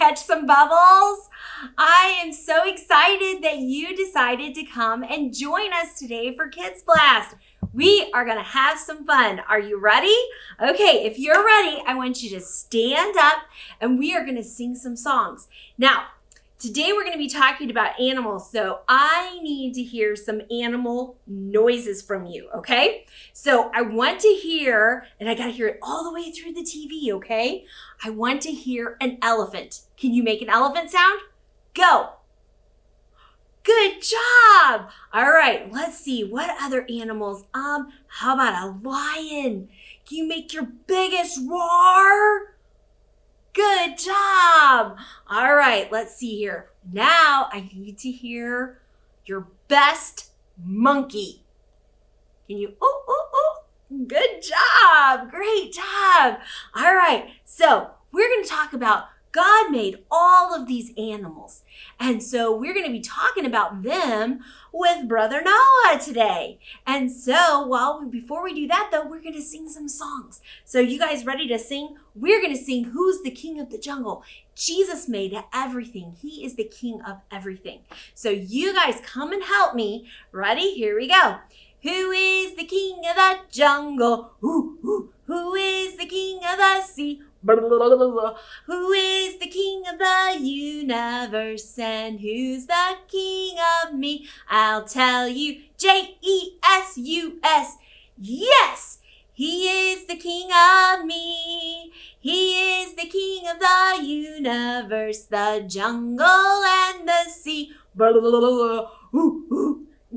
catch some bubbles? I am so excited that you decided to come and join us today for Kids Blast. We are going to have some fun. Are you ready? Okay, if you're ready, I want you to stand up and we are going to sing some songs. Now, today we're going to be talking about animals, so I need to hear some animal noises from you, okay? So I want to hear, and I got to hear it all the way through the TV, okay? I want to hear an elephant. Can you make an elephant sound? Go. Good job. All right, let's see. What other animals? How about a lion? Can you make your biggest roar? Good job. All right, let's see here. Now I need to hear your best monkey. Can you, good job. Great job. All right, so we're going to talk about God made all of these animals. And so we're going to be talking about them with Brother Noah today. And so, before we do that though, we're going to sing some songs. So you guys ready to sing? We're going to sing Who's the King of the Jungle? Jesus made everything. He is the King of everything. So you guys come and help me. Ready? Here we go. Who is the King of the Jungle? Who is the King of the Sea? Who is the King of the universe and who's the King of me? I'll tell you, Jesus. Yes, He is the King of me. He is the King of the universe, the jungle and the sea.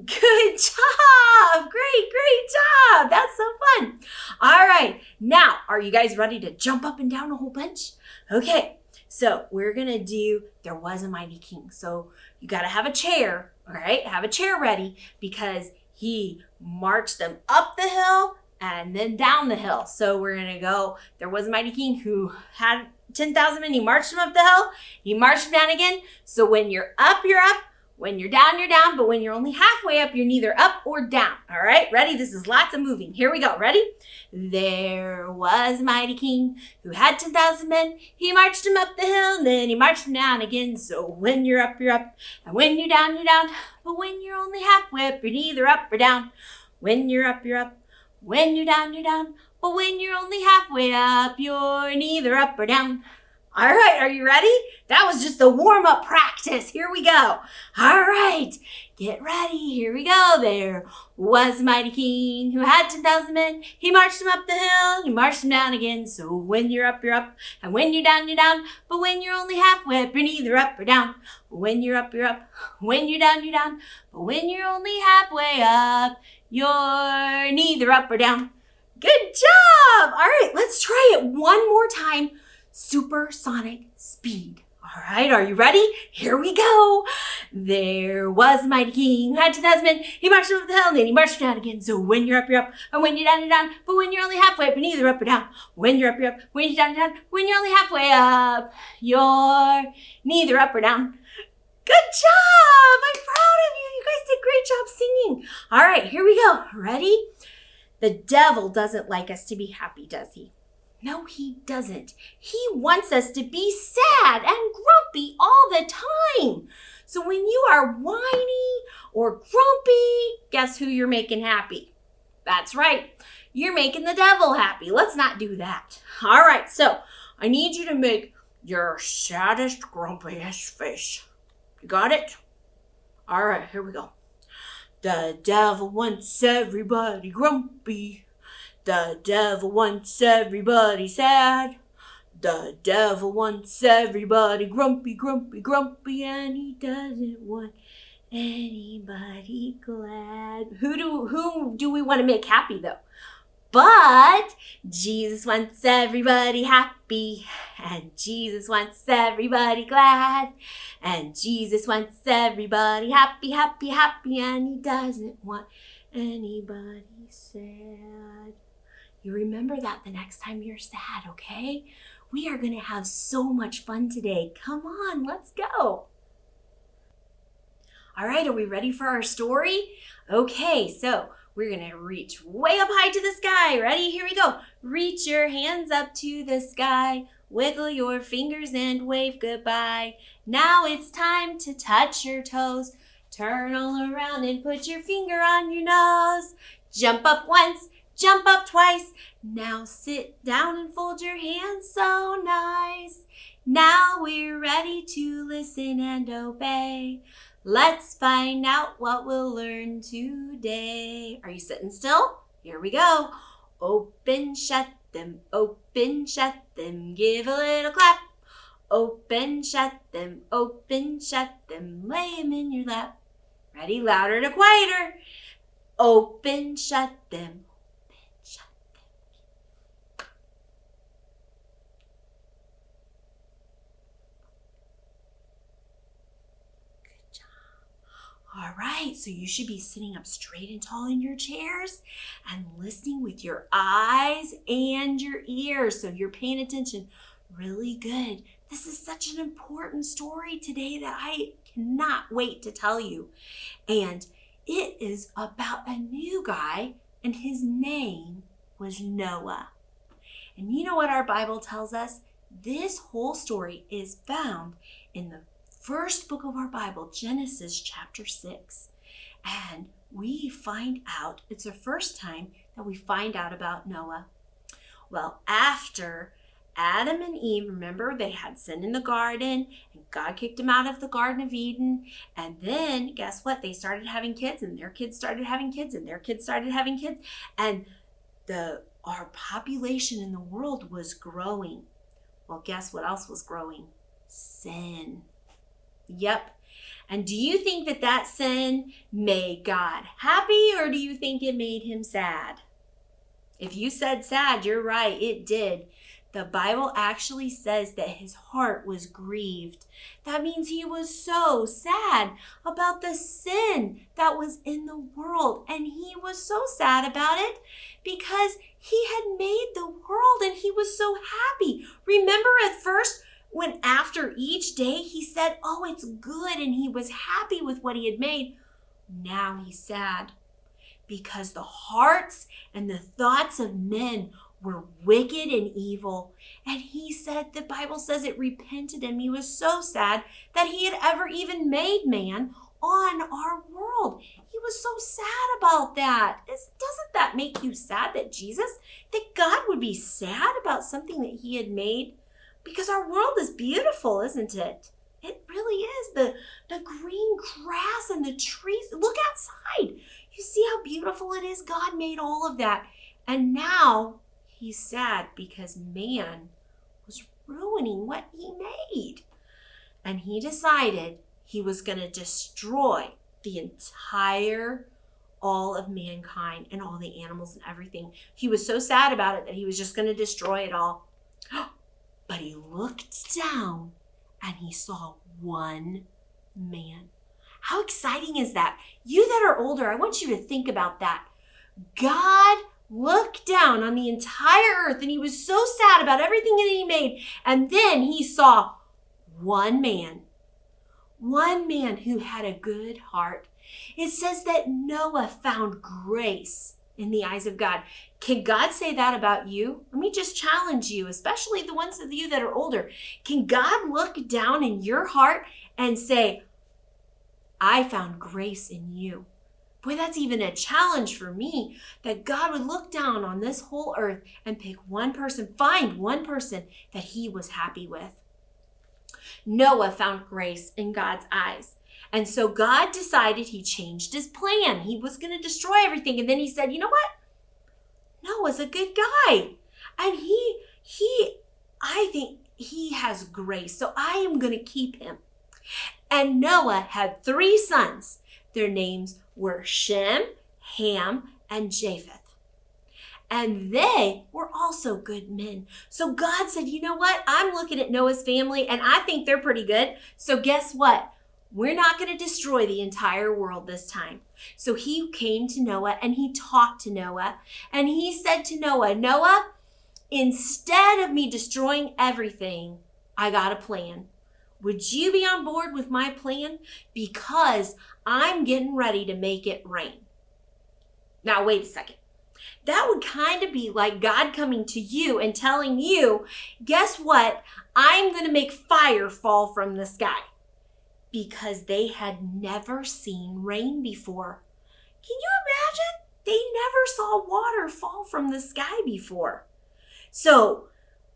Good job. Great job. That's so fun. All right. Now, are you guys ready to jump up and down a whole bunch? Okay. So we're going to do There Was a Mighty King. So you got to have a chair. All right. Have a chair ready because he marched them up the hill and then down the hill. So we're going to go, there was a mighty king who had 10,000 men. He marched them up the hill. He marched them down again. So when you're up, you're up. When you're down, but when you're only halfway up, you're neither up or down. All right, ready? This is lots of moving. Here we go. Ready? There was a mighty king who had 10,000 men. He marched them up the hill, and then he marched them down again. So when you're up, you're up. And when you're down, you're down. But when you're only halfway up, you're neither up or down. When you're up, you're up. When you're down, you're down. But when you're only halfway up, you're neither up or down. All right, are you ready? That was just a warm-up practice. Here we go. All right, get ready. Here we go. There was a mighty king who had 10,000 men. He marched them up the hill. He marched them down again. So when you're up, you're up. And when you're down, you're down. But when you're only halfway up, you're neither up or down. When you're up, you're up. When you're down, you're down. But when you're only halfway up, you're neither up or down. Good job. All right, let's try it one more time. Supersonic speed. All right, are you ready? Here we go. There was a mighty king who had 10,000 men. He marched up the hill and then he marched down again. So when you're up, you're up. And when you're down, you're down. But when you're only halfway up, you're neither up or down. When you're up, you're up. When you're down, you're down. When you're only halfway up, you're neither up or down. Good job. I'm proud of you. You guys did a great job singing. All right, here we go. Ready? The devil doesn't like us to be happy, does he? No, he doesn't. He wants us to be sad and grumpy all the time. So when you are whiny or grumpy, guess who you're making happy? That's right. You're making the devil happy. Let's not do that. All right, so I need you to make your saddest, grumpiest face. You got it? All right, here we go. The devil wants everybody grumpy. The devil wants everybody sad. The devil wants everybody grumpy, grumpy, grumpy, and he doesn't want anybody glad. Who do we want to make happy though? But Jesus wants everybody happy, and Jesus wants everybody glad, and Jesus wants everybody happy, happy, happy, and he doesn't want anybody sad. You remember that the next time you're sad, okay? We are going to have so much fun today. Come on, let's go. All right, are we ready for our story? Okay, so we're going to reach way up high to the sky. Ready? Here we go. Reach your hands up to the sky. Wiggle your fingers and wave goodbye. Now it's time to touch your toes. Turn all around and put your finger on your nose. Jump up once, jump up twice. Now sit down and fold your hands so nice. Now we're ready to listen and obey. Let's find out what we'll learn today. Are you sitting still? Here we go. Open, shut them, give a little clap. Open, shut them, lay them in your lap. Ready? Louder to quieter. Open, shut them, shut them. Good job. All right, so you should be sitting up straight and tall in your chairs and listening with your eyes and your ears. So you're paying attention really good. This is such an important story today that I cannot wait to tell you. And it is about a new guy, and his name was Noah. And you know what our Bible tells us? This whole story is found in the first book of our Bible, Genesis chapter 6. And we find out, it's the first time that we find out about Noah. Well, after Adam and Eve, remember, they had sin in the garden, and God kicked them out of the Garden of Eden. And then, guess what? They started having kids, and their kids started having kids, and their kids started having kids. And our population in the world was growing. Well, guess what else was growing? Sin. Yep. And do you think that sin made God happy, or do you think it made him sad? If you said sad, you're right, it did. The Bible actually says that his heart was grieved. That means he was so sad about the sin that was in the world. And he was so sad about it because he had made the world and he was so happy. Remember at first when after each day he said, oh, it's good, and he was happy with what he had made. Now he's sad because the hearts and the thoughts of men were wicked and evil. And he said, the Bible says it repented him. He was so sad that he had ever even made man on our world. He was so sad about that. Doesn't that make you sad that God would be sad about something that he had made? Because our world is beautiful, isn't it? It really is. The green grass and the trees. Look outside. You see how beautiful it is? God made all of that. And now he's sad because man was ruining what he made. And he decided he was going to destroy all of mankind and all the animals and everything. He was so sad about it that he was just going to destroy it all. But he looked down and he saw one man. How exciting is that? You that are older, I want you to think about that. God looked down on the entire earth and he was so sad about everything that he made. And then he saw one man who had a good heart. It says that Noah found grace in the eyes of God. Can God say that about you? Let me just challenge you, especially the ones of you that are older. Can God look down in your heart and say, I found grace in you? Boy, that's even a challenge for me, that God would look down on this whole earth and pick one person, find one person that he was happy with. Noah found grace in God's eyes. And so God decided, he changed his plan. He was going to destroy everything. And then he said, you know what? Noah's a good guy. And I think he has grace. So I am going to keep him. And Noah had 3 sons. Their names were Shem, Ham, and Japheth. And they were also good men. So God said, you know what? I'm looking at Noah's family and I think they're pretty good. So guess what? We're not going to destroy the entire world this time. So he came to Noah and he talked to Noah. And he said to Noah, Noah, instead of me destroying everything, I got a plan. Would you be on board with my plan? Because I'm getting ready to make it rain. Now, wait a second. That would kind of be like God coming to you and telling you, guess what? I'm going to make fire fall from the sky. Because they had never seen rain before. Can you imagine? They never saw water fall from the sky before. So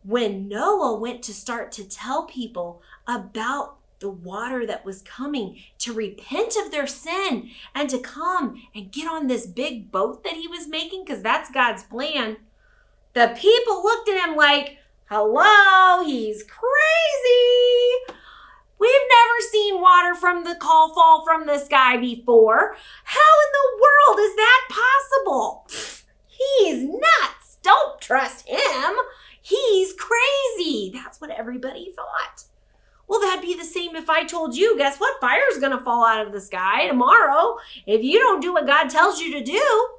when Noah went to start to tell people about the water that was coming, to repent of their sin and to come and get on this big boat that he was making, because that's God's plan, the people looked at him like, hello, he's crazy. We've never seen water from the call fall from the sky before. How in the world is that possible? He's nuts. Don't trust him. He's crazy. That's what everybody thought. Well, that'd be the same if I told you, guess what? Fire's going to fall out of the sky tomorrow. If you don't do what God tells you to do,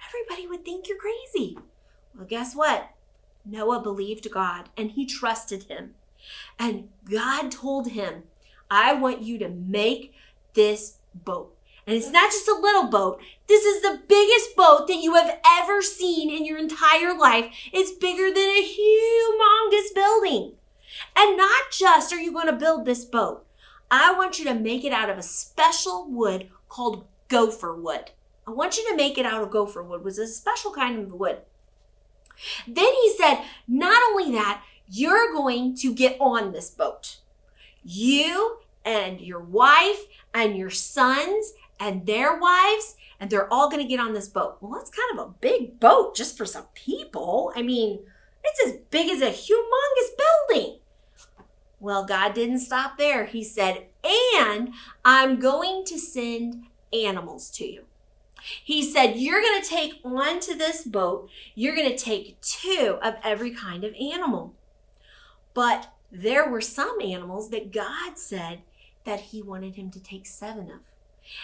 everybody would think you're crazy. Well, guess what? Noah believed God and he trusted him. And God told him, I want you to make this boat. And it's not just a little boat. This is the biggest boat that you have ever seen in your entire life. It's bigger than a humongous building. And not just are you going to build this boat. I want you to make it out of a special wood called gopher wood. I want you to make it out of gopher wood. It was a special kind of wood. Then he said, not only that, you're going to get on this boat. You and your wife and your sons and their wives, and they're all going to get on this boat. Well, that's kind of a big boat just for some people. I mean, it's as big as a humongous building. Well, God didn't stop there. He said, and I'm going to send animals to you. He said, you're going to take onto this boat, you're going to take 2 of every kind of animal. But there were some animals that God said that he wanted him to take 7 of.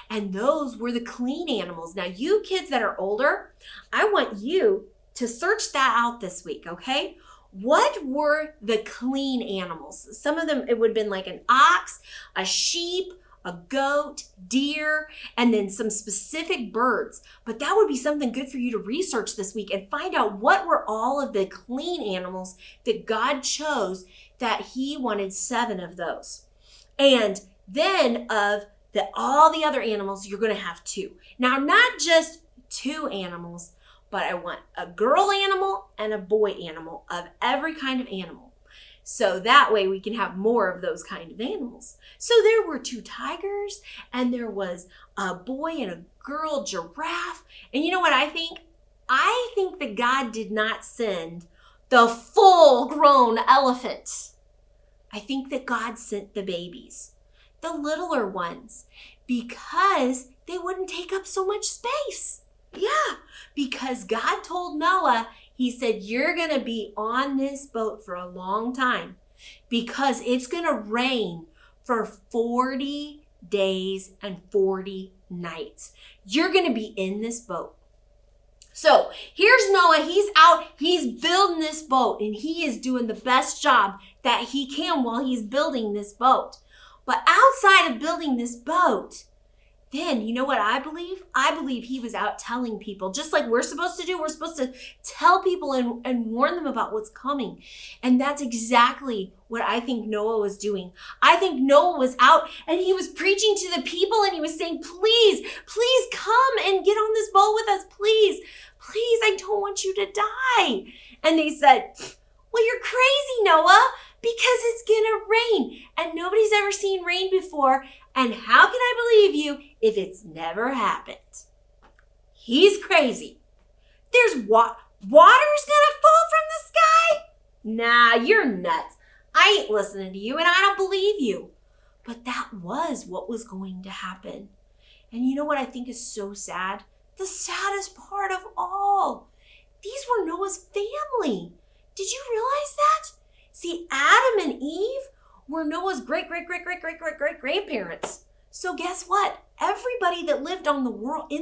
And those were the clean animals. Now, you kids that are older, I want you to search that out this week, okay? What were the clean animals? Some of them, it would have been like an ox, a sheep, a goat, deer, and then some specific birds. But that would be something good for you to research this week and find out what were all of the clean animals that God chose, that he wanted 7 of those. And then of all the other animals, you're going to have 2. Now, not just 2 animals, but I want a girl animal and a boy animal of every kind of animal. So that way we can have more of those kind of animals. So there were 2 tigers, and there was a boy and a girl giraffe. And you know what I think? I think that God did not send the full-grown elephant. I think that God sent the babies, the littler ones, because they wouldn't take up so much space. Yeah, because God told Noah, he said, you're going to be on this boat for a long time because it's going to rain for 40 days and 40 nights. You're going to be in this boat. So here's Noah. He's out. He's building this boat, and he is doing the best job that he can while he's building this boat. But outside of building this boat, then, you know what I believe? I believe he was out telling people, just like we're supposed to do. We're supposed to tell people and warn them about what's coming. And that's exactly what I think Noah was doing. I think Noah was out and he was preaching to the people, and he was saying, please, please come and get on this boat with us. Please, please, I don't want you to die. And they said, well, you're crazy, Noah, because it's gonna rain and nobody's ever seen rain before. And how can I believe you if it's never happened? He's crazy. There's water's gonna fall from the sky? Nah, you're nuts. I ain't listening to you, and I don't believe you. But that was what was going to happen. And you know what I think is so sad? The saddest part of all. These were Noah's family. Did you realize that? See, Adam and Eve were Noah's great-great-great-great-great-great-grandparents. So guess what? Everybody that lived in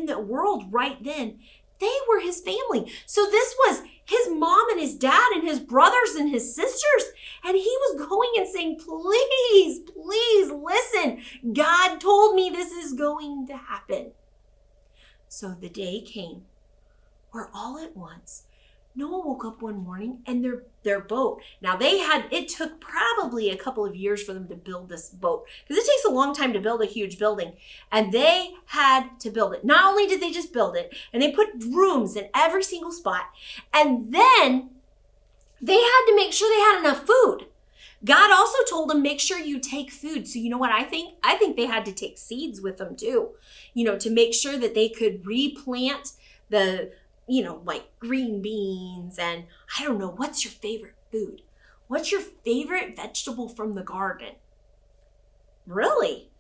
the world right then, they were his family. So this was his mom and his dad and his brothers and his sisters. And he was going and saying, please, please listen. God told me this is going to happen. So the day came where all at once, Noah woke up one morning and their boat. Now it took probably a couple of years for them to build this boat because it takes a long time to build a huge building. And they had to build it. Not only did they just build it, and they put rooms in every single spot, and then they had to make sure they had enough food. God also told them, make sure you take food. So you know what I think? I think they had to take seeds with them too, to make sure that they could replant the, like green beans and I don't know, what's your favorite food? What's your favorite vegetable from the garden? Really?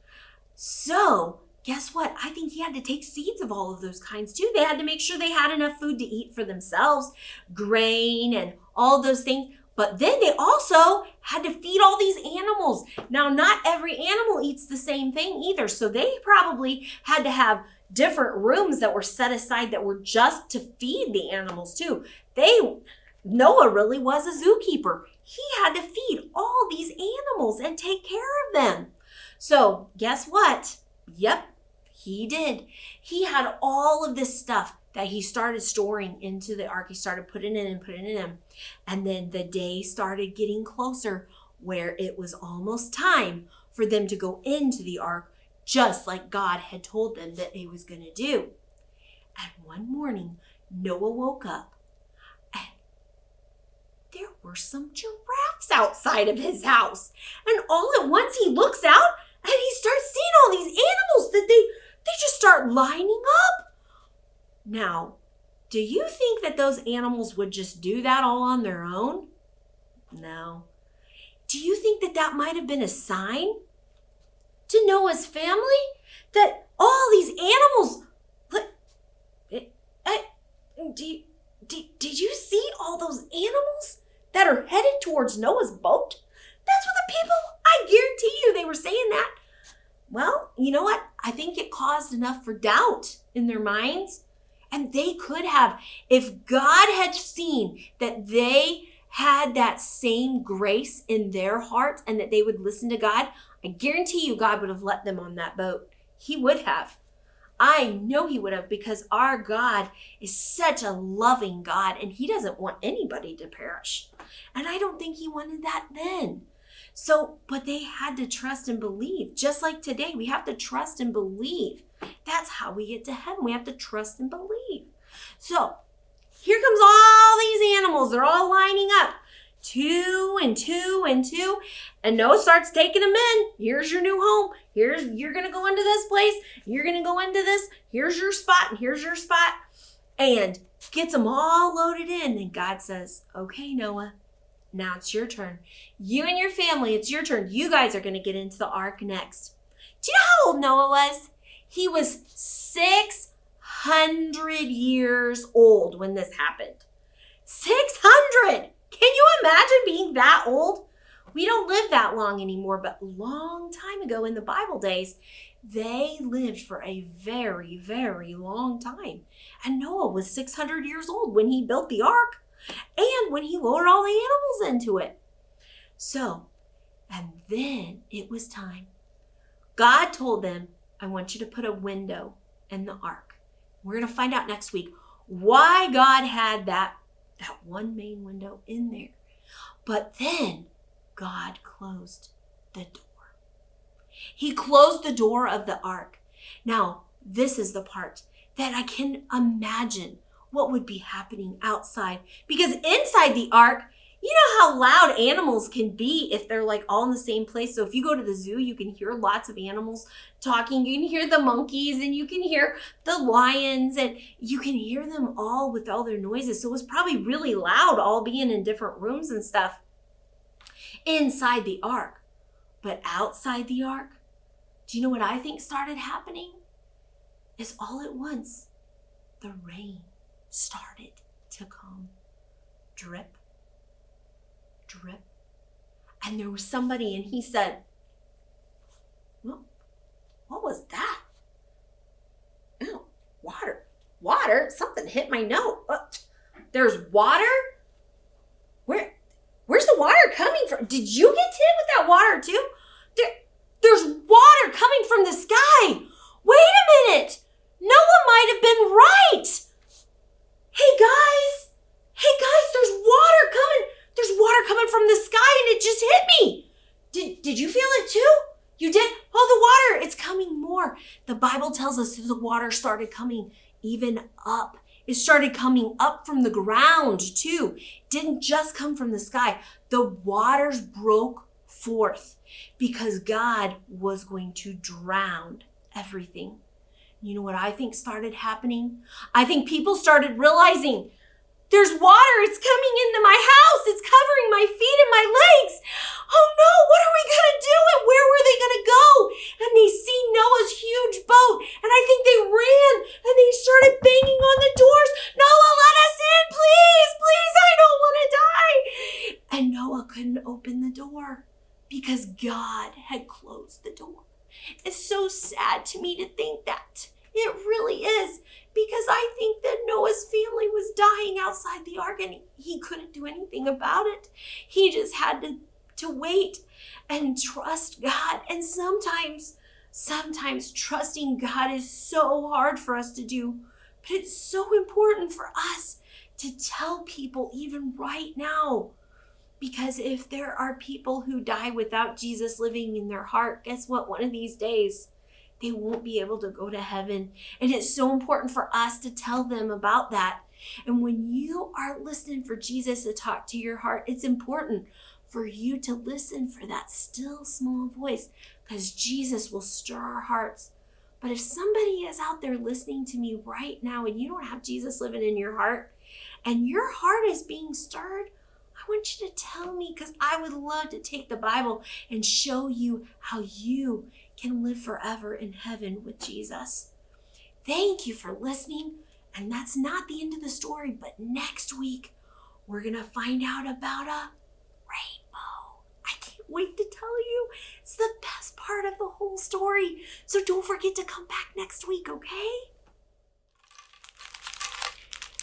So guess what? I think he had to take seeds of all of those kinds too. They had to make sure they had enough food to eat for themselves, grain and all those things. But then they also had to feed all these animals. Now, not every animal eats the same thing either. So they probably had to have different rooms that were set aside that were just to feed the animals too. Noah really was a zookeeper. He had to feed all these animals and take care of them. So guess what? Yep, he did. He had all of this stuff that he started storing into the ark. He started putting it in. And then the day started getting closer where it was almost time for them to go into the ark, just like God had told them that they was going to do. And one morning, Noah woke up and there were some giraffes outside of his house. And all at once he looks out and he starts seeing all these animals that they just start lining up. Now, do you think that those animals would just do that all on their own? No. Do you think that that might have been a sign to Noah's family that all these animals, did you see all those animals that are headed towards Noah's boat? That's what the people, I guarantee you, they were saying that. Well, you know what? I think it caused enough for doubt in their minds. And they could have, if God had seen that they had that same grace in their hearts and that they would listen to God, I guarantee you God would have let them on that boat. He would have. I know he would have, because our God is such a loving God and he doesn't want anybody to perish. And I don't think he wanted that then. So, but they had to trust and believe. Just like today, we have to trust and believe. That's how we get to heaven. We have to trust and believe. So here comes all these animals. They're all lining up. 2 and 2 and 2. And Noah starts taking them in. Here's your new home. You're going to go into this place. You're going to go into this. Here's your spot and here's your spot. And gets them all loaded in. And God says, okay, Noah, now it's your turn. You and your family, it's your turn. You guys are going to get into the ark next. Do you know how old Noah was? He was 600 years old when this happened. 600! Can you imagine being that old? We don't live that long anymore, but a long time ago in the Bible days, they lived for a very, very long time. And Noah was 600 years old when he built the ark and when he lowered all the animals into it. So, and then it was time. God told them, I want you to put a window in the ark. We're going to find out next week why God had that one main window in there. But then God closed the door. He closed the door of the ark. Now, this is the part that I can imagine what would be happening outside. Because inside the ark, you know how loud animals can be if they're like all in the same place. So if you go to the zoo, you can hear lots of animals talking. You can hear the monkeys and you can hear the lions and you can hear them all with all their noises. So it was probably really loud all being in different rooms and stuff inside the ark. But outside the ark, do you know what I think started happening? Is all at once, the rain started to come. Drip, drip. And there was somebody and he said, well, what was that? Oh, water, something hit my nose. There's water? Where's the water coming from? Did you get hit with that water too? There's water coming from the sky. Wait a minute. Noah might have been right. Hey, more. The Bible tells us that the water started coming even up. It started coming up from the ground too. It didn't just come from the sky. The waters broke forth because God was going to drown everything. You know what I think started happening? I think people started realizing there's water. It's coming into my house. It's covering my feet and my legs. Oh no, what are we going to do? And where were they going to go? And they see Noah's huge boat. And I think they ran and they started banging on the doors. Noah, let us in, please, please. I don't want to die. And Noah couldn't open the door because God had closed the door. It's so sad to me to think that. It really is, because I think that Noah's family was dying outside the ark and he couldn't do anything about it. He just had to wait and trust God. And sometimes trusting God is so hard for us to do, but it's so important for us to tell people even right now. Because if there are people who die without Jesus living in their heart, guess what? One of these days, they won't be able to go to heaven. And it's so important for us to tell them about that. And when you are listening for Jesus to talk to your heart, it's important for you to listen for that still small voice, because Jesus will stir our hearts. But if somebody is out there listening to me right now and you don't have Jesus living in your heart and your heart is being stirred, I want you to tell me, because I would love to take the Bible and show you how you can live forever in heaven with Jesus. Thank you for listening. And that's not the end of the story, but next week, we're going to find out about a rainbow. I can't wait to tell you. It's the best part of the whole story. So don't forget to come back next week, okay?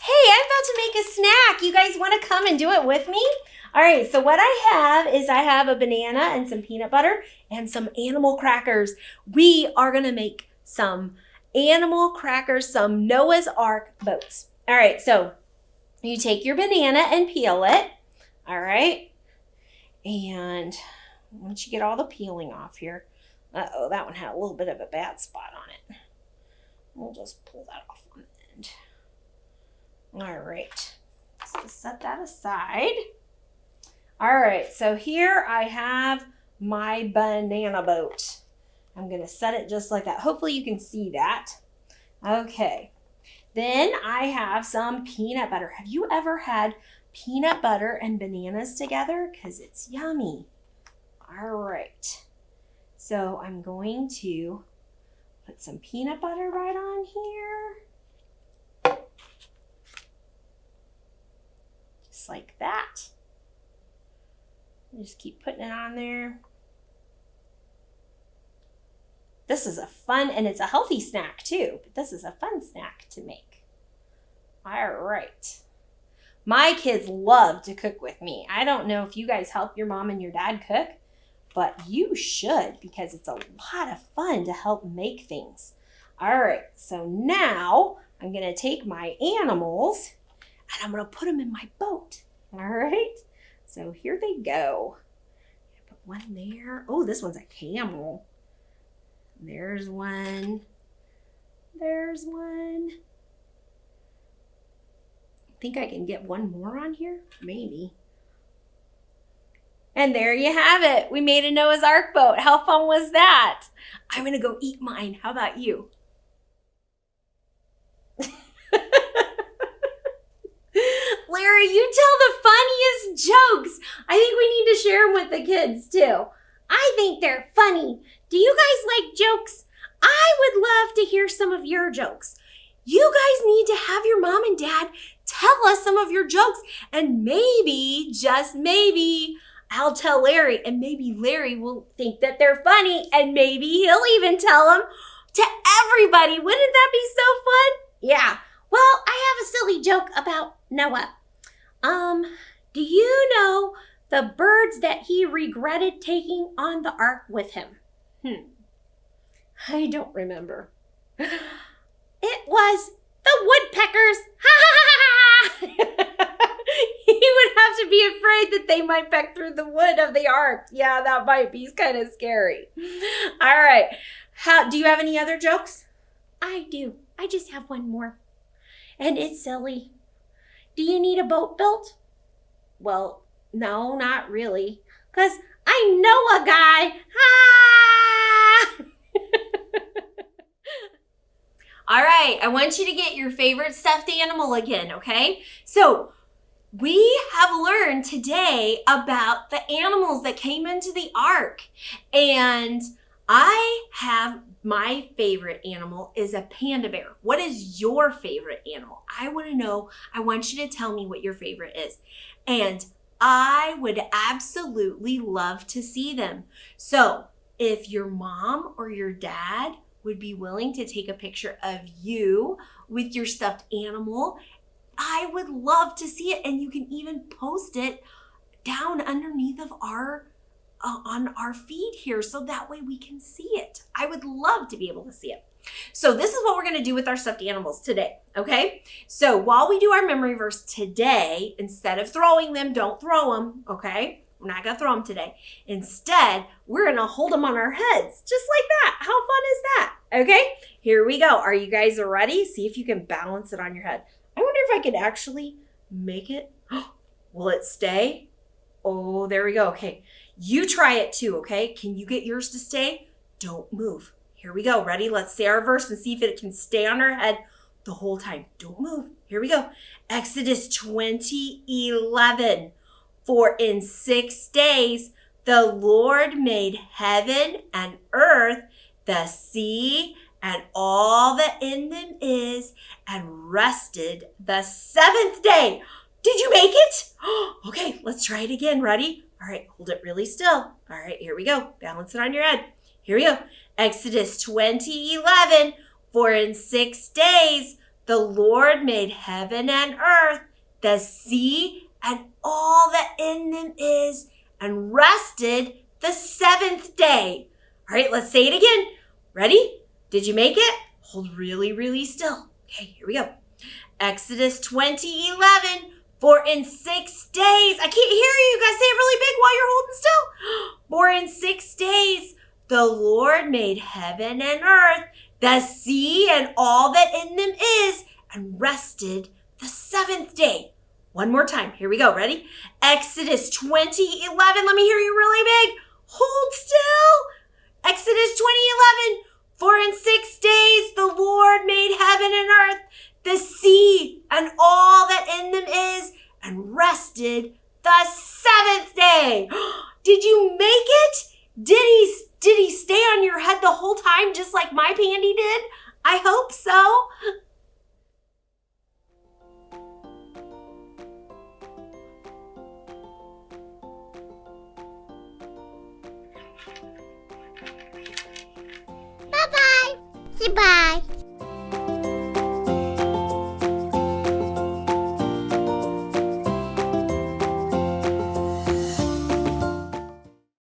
Hey, I'm about to make a snack. You guys want to come and do it with me? All right, so what I have a banana and some peanut butter and some animal crackers. We are going to make some animal crackers, some Noah's Ark boats. All right, so you take your banana and peel it. All right, and once you get all the peeling off here, uh-oh, that one had a little bit of a bad spot on it. We'll just pull that off on the end. All right, so set that aside. All right, so here I have my banana boat. I'm gonna set it just like that. Hopefully you can see that. Okay, then I have some peanut butter. Have you ever had peanut butter and bananas together? Because it's yummy. All right, so I'm going to put some peanut butter right on here. Just like that. Just keep putting it on there. This is a fun, and it's a healthy snack too, but this is a fun snack to make. All right. My kids love to cook with me. I don't know if you guys help your mom and your dad cook, but you should, because it's a lot of fun to help make things. All right, so now I'm gonna take my animals and I'm gonna put them in my boat. All right. So here they go. Put one there. Oh, this one's a camel. There's one. There's one. Think I can get one more on here? Maybe. And there you have it. We made a Noah's Ark boat. How fun was that? I'm going to go eat mine. How about you? Larry, you tell the funniest jokes. I think we need to share them with the kids too. I think they're funny. Do you guys like jokes? I would love to hear some of your jokes. You guys need to have your mom and dad tell us some of your jokes. And maybe, just maybe, I'll tell Larry. And maybe Larry will think that they're funny. And maybe he'll even tell them to everybody. Wouldn't that be so fun? Yeah. Well, I have a silly joke about Noah. Do you know the birds that he regretted taking on the ark with him? I don't remember. It was the woodpeckers. He would have to be afraid that they might peck through the wood of the ark. Yeah, that might be kind of scary. All right. Do you have any other jokes? I do. I just have one more. And it's silly. Do you need a boat built? Well, no, not really. 'Cause I know a guy. Ah! All right, I want you to get your favorite stuffed animal again, okay? So we have learned today about the animals that came into the ark. And I have my favorite animal is a panda bear. What is your favorite animal? I want to know. I want you to tell me what your favorite is. And I would absolutely love to see them. So if your mom or your dad would be willing to take a picture of you with your stuffed animal, I would love to see it. And you can even post it down underneath of our on our feed here, so that way we can see it. I would love to be able to see it. So this is what we're going to do with our stuffed animals today, okay? So while we do our memory verse today, instead of throwing them, don't throw them, okay? We're not going to throw them today. Instead, we're going to hold them on our heads, just like that. How fun is that? Okay, here we go. Are you guys ready? See if you can balance it on your head. I wonder if I could actually make it. Will it stay? Oh, there we go. Okay, you try it too, okay? Can you get yours to stay? Don't move. Here we go. Ready? Let's say our verse and see if it can stay on our head the whole time. Don't move. Here we go. Exodus 20:11. For in 6 days the Lord made heaven and earth, the sea, and all that in them is, and rested the seventh day. Did you make it? Okay, let's try it again. Ready? All right, hold it really still. All right, here we go. Balance it on your head. Here we go. Exodus 20:11. For in 6 days the Lord made heaven and earth, the sea, and all that in them is, and rested the seventh day. All right, let's say it again. Ready? Did you make it? Hold really, really still. Okay, here we go. Exodus 20:11. For in 6 days, I can't hear you. You guys say it really big while you're holding still. For in 6 days, the Lord made heaven and earth, the sea, and all that in them is, and rested the seventh day. One more time. Here we go. Ready? Exodus 20:11. Let me hear you really big. Hold still. Exodus 20:11. For in 6 days, the Lord made heaven and earth, the sea, and all that in them is, and rested the seventh day. Did you make it? Did he stay on your head the whole time just like my Pandy did? I hope so. Bye-bye. Say bye.